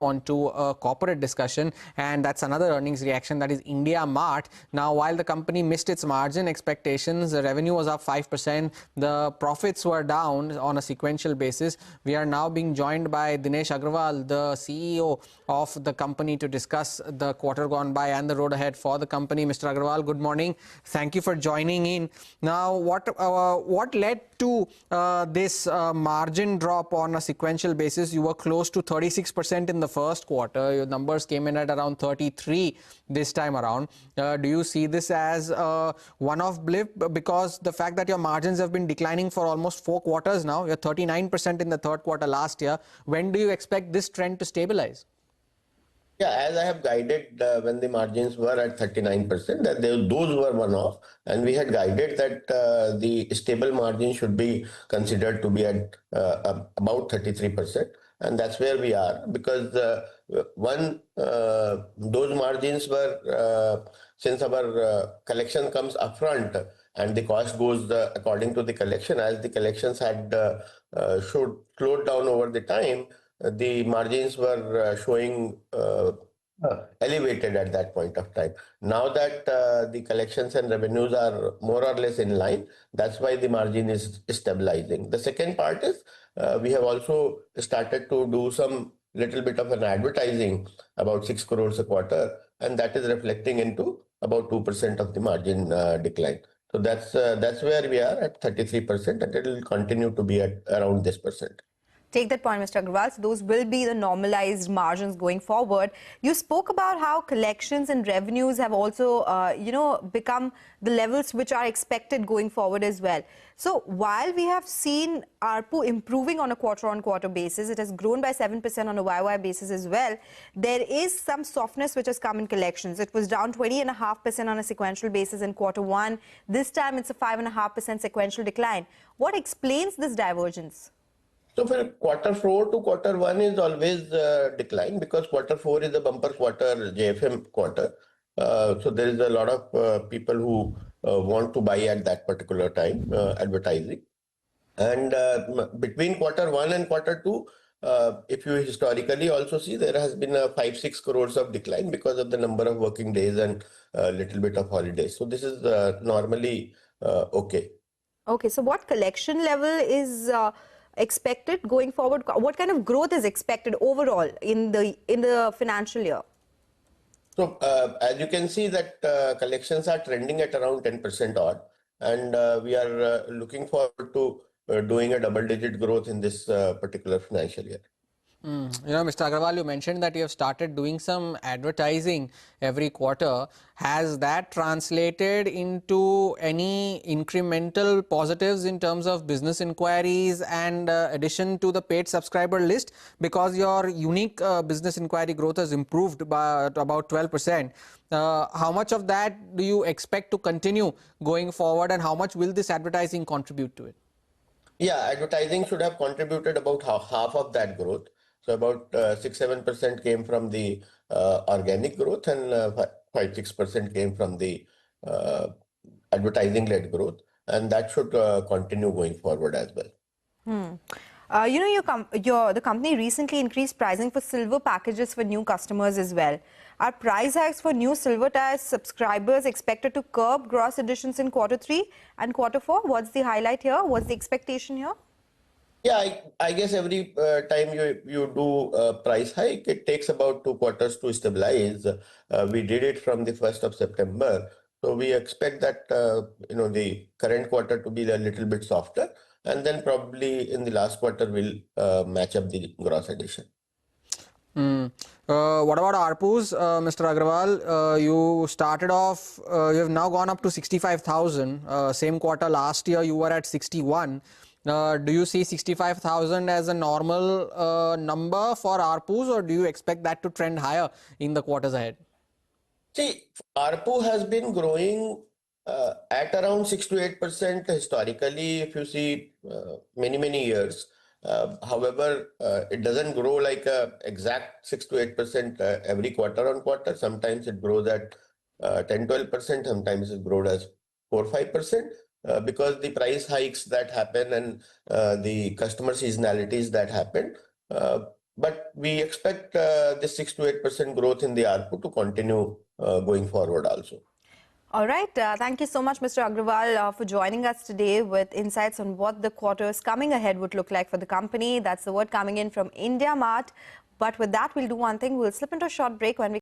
onto a corporate discussion, and that's another earnings reaction, that is IndiaMART. Now, while the company missed its margin expectations, the revenue was up 5%, the profits were down on a sequential basis. We are now being joined by Dinesh Agarwal, the CEO of the company, to discuss the quarter gone by and the road ahead for the company. Mr. Agarwal, good morning. Thank you for joining in. Now, what led to this margin drop on a sequential basis? You were close to 36% in the first quarter. Your numbers came in at around 33 this time around. Do you see this as a one-off blip? Because the fact that your margins have been declining for almost 4 quarters now, you're 39% in the third quarter last year. When do you expect this trend to stabilize? Yeah, as I have guided when the margins were at 39%, that those were one-off, and we had guided that the stable margin should be considered to be at about 33%, and that's where we are. Because those margins were since our collection comes upfront and the cost goes according to the collection. As the collections had slowed down over the time, the margins were showing elevated at that point of time. Now that the collections and revenues are more or less in line, that's why the margin is stabilizing. The second part is we have also started to do some little bit of an advertising, about 6 crores a quarter, and that is reflecting into about 2% of the margin decline. So that's where we are at 33%, and it will continue to be at around this percent. Take that point, Mr. Agarwal. So those will be the normalized margins going forward. You spoke about how collections and revenues have also, become the levels which are expected going forward as well. So while we have seen ARPU improving on a quarter-on-quarter basis, it has grown by 7% on a YY basis as well. There is some softness which has come in collections. It was down 20.5% on a sequential basis in quarter one. This time it's a 5.5% sequential decline. What explains this divergence? So for quarter 4 to quarter 1 is always decline, because quarter 4 is a bumper quarter, JFM quarter. So there is a lot of people who want to buy at that particular time, advertising. And between quarter 1 and quarter 2, if you historically also see, there has been a 5-6 crores of decline because of the number of working days and a little bit of holidays. So this is normally okay. Okay, so what collection level is expected going forward? What kind of growth is expected overall in the financial year? So as you can see that collections are trending at around 10% odd, and we are looking forward to doing a double-digit growth in this particular financial year. Mr. Agarwal, you mentioned that you have started doing some advertising every quarter. Has that translated into any incremental positives in terms of business inquiries and addition to the paid subscriber list? Because your unique business inquiry growth has improved by about 12%. How much of that do you expect to continue going forward, and how much will this advertising contribute to it? Yeah, advertising should have contributed about half of that growth. So about 6-7% came from the organic growth, and 5-6% came from the advertising-led growth, and that should continue going forward as well. The company recently increased pricing for silver packages for new customers as well. Are price hikes for new silver tier subscribers expected to curb gross additions in quarter 3 and quarter 4? What's the highlight here? What's the expectation here? Yeah, I guess every time you do a price hike, it takes about 2 quarters to stabilize. We did it from the 1st of September. So we expect that, the current quarter to be a little bit softer, and then probably in the last quarter we'll match up the gross addition. What about ARPUs, Mr. Agarwal? You started off, you have now gone up to 65,000. Same quarter last year you were at 61. Do you see 65,000 as a normal number for ARPUs, or do you expect that to trend higher in the quarters ahead? See, ARPU has been growing at around 6 to 8% historically, if you see many years. However, it doesn't grow like a exact 6 to 8% every quarter on quarter. Sometimes it grows at 10-12%, sometimes it grows as 4-5%. Because the price hikes that happen and the customer seasonalities that happen, But we expect this 6 to 8% growth in the ARPU to continue going forward also. All right. Thank you so much, Mr. Agarwal, for joining us today with insights on what the quarters coming ahead would look like for the company. That's the word coming in from IndiaMART. But with that, we'll do one thing. We'll slip into a short break. When we